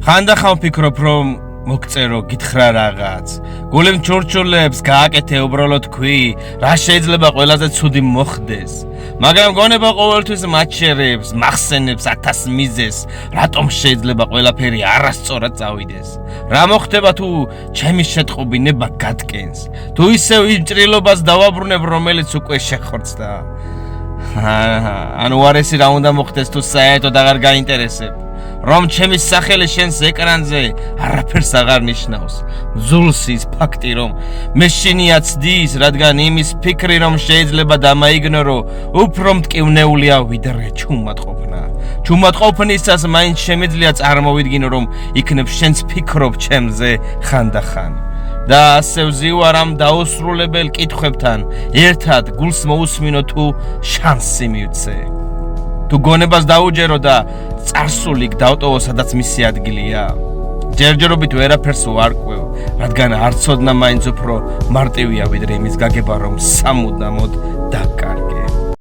ხანდახან ვფიქრობ, რომ მოგწერო გითხრა რაღაც. გულემ ჩურჩულებს გააკეთე უბრალოდ თქვი, რა შეიძლება ყველაზე ცუდი მოხდეს. მაგრამ გონება ყოველთვის მაჩერებს, მახსენებს 1000 მიზეს, რატომ შეიძლება ყველაფერი არასწორად წავიდეს. რა მოხდება თუ ჩემი შეტყობინება გატკენს, თუ ისევ იმ ჭრილობას დავაბრუნებ, რომელიც უკვე შეხორცდა. ანუ უარესი რა უნდა მოხდეს თუ საერთოდ აღარ გაინტერესებ. რომ ჩემი სახელი შენს ეკრანზე არაფერს აღარ ნიშნავს. მძულს ის ფაქტი, რომ მე შინია ცდის, რადგან იმის ფიქრი, რომ შეიძლება დამაიგნორო, უფრო მტკივნეულია ვიდრე ჩუმატყოფნა. ჩუმატყოფნისას მაინც შემიძლია წარმოვიდგინო, რომ იქნებ შენს ფიქრობ ჩემზე ხანდახან. და ასე ვზივარ ამ დაუსრულებელ კითხვებთან, ერთად გულს მოусმინო თუ შანსი მივცე. თუ გონებას დაუჯერო და წარსულიქ დავტოვო, სადაც მისი ადგილია. ჯერჯერობით ვერაფერს ვარკვევ, რადგან არ ცოდნა მაინც უფრო მარტივია ვიდრე იმის გაგება, რომ სამუდამოდ